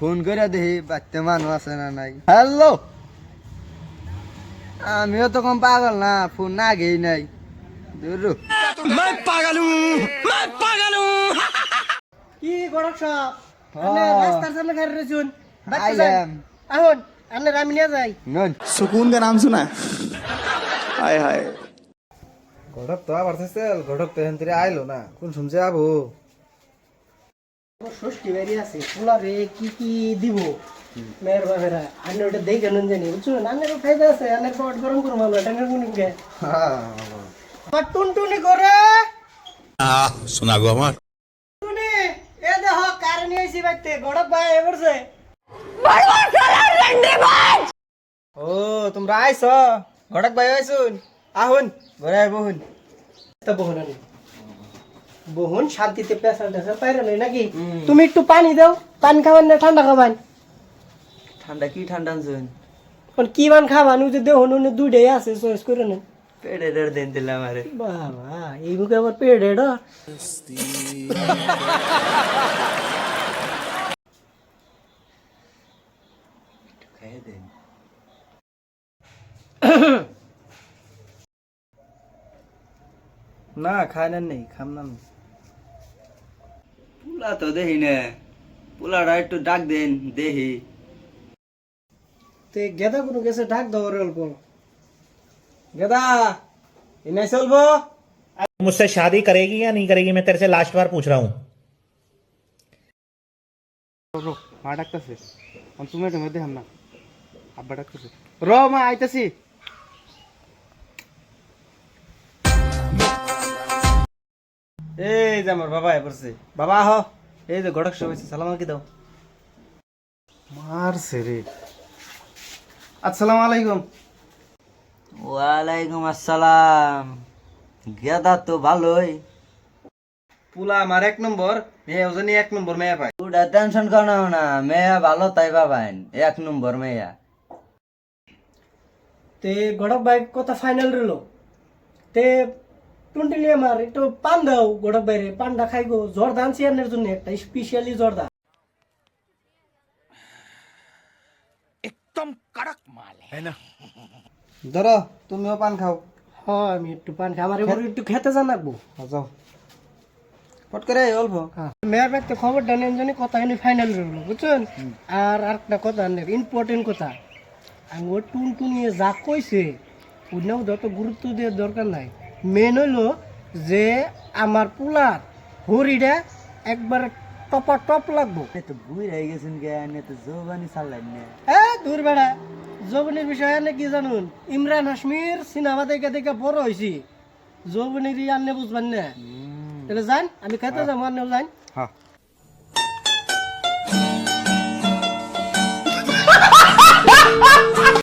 Phone করে দেখি বাচ্চা মানুষ আছে না নাই। হ্যালো, আমিও তো কম পাগল না, ফোন না আগেই নাই। কি গড়ক সব রাস্তার সামনে গাড়ি রয়েছুন আইলাম আহুন আনে আমি নিয়ে যাই। নন सुकून का नाम सुना है हाय हाय ঘটক তো আবার ঘটক তো এখান থেকে আইলো না, কোন শুনছে আবু? ষষ্ঠী বাড়ি আছে পোলারে কি কি দিব মেয়ের বাবেরা আনে ওটা দেখে নুন জানি বুঝছেন। আনের ফায়দা আছে, আনের পট গরম করুন ভালো টাঙ্গার গুনিকে টুনটুনি করে শোনা গো আমার টুনি এ দেখ কারে নিয়ে আইছি বাইতে গড়ক ভাই এবারছে। ও তোমরা আইছ, ঘটক ভাই আইছুন, আহুন ঘরে আই বহুন। তা বহুন আনি বহুন শান্তিতে পেশাল টেশাল পাইরে নই নাকি? তুমি একটু পানি দাও, পানি খাবেন না ঠান্ডা খাবেন? ঠান্ডা কি ঠান্ডা আনছেন? কোন কি মান খাবান ওই যে দেখুন দুইটাই আছে চয়েস করে নেন। পেটে দেন দিলাম আরে বাবা এই মুখে আবার পেট এটা খাইয়ে দেন। না খাই না নেই, খাম না। পোলা তো দেখি না, পোলাটা একটু ডাক দেন দেখি। তে গেদা কোনো গেছে ঢাক দাও রে অল্প। গেদা এনে চলবো। मुझसे शादी करेगी या नहीं करेगी मैं तेरे से लास्ट बार पूछ रहा हूँ মা ডাকতেছে, তুমি একটু মধ্যে হাম না, আব্বা ডাকতেছে। র মা আইতাছি। এই যে আমার বাবা পড়ছে, বাবা আহ, এই যে ঘটক সব হয়েছে, সালাম কি দাও। মারছে রে। আসসালামু আলাইকুম। ওয়ালাইকুম আসসালাম। গেদা তো ভালোই, পুলা আমার এক নম্বর, মেয়ে ওজনই এক নম্বর মেয়ে পাই। ওটা টেনশন করো না, মেয়া ভালো তাই পাবেন, 1 নম্বর মেয়া। তে গড়ক ভাই কথা ফাইনাল রইল। তে টুনটুনি আমার একটু পান দাও গড়ক ভাইরে, পানটা খাইগো। জর্দা আনছি আনের জন্য একটা স্পেশালি জর্দা। ধরো তুমিও পান খাও। হ্যাঁ আমি একটু পান খাই, আমার এবার একটু খেতে জানাবো। যাও ফট করে অল্প। মেয়ের বাড়িতে খবরটা নেন জানি কথা এনে ফাইনাল রইল বুঝছেন। আর আরেকটা কথা ইম্পর্টেন্ট কথা, আমি ও টুনটুনিয়ে যা কইছে ওইটাও যত গুরুত্ব দেওয়ার দরকার নাই। মেন হইলো যে আমার পোলার হরিটা একবার টপা টপ লাগবো। তো বুই রয়ে গেছেন জ্ঞান, তো জোবানি চালাই না। দূর বেড়া যৌবনের বিষয়ে আনে কি জানুন, ইমরান হাসমির সিনেমা দেখে দেখে বড় হয়েছি, যৌবনের আনলে বুঝবেন না। তাহলে যান, আমি খেতে যাবো, আনলেও যান। হ্যাঁ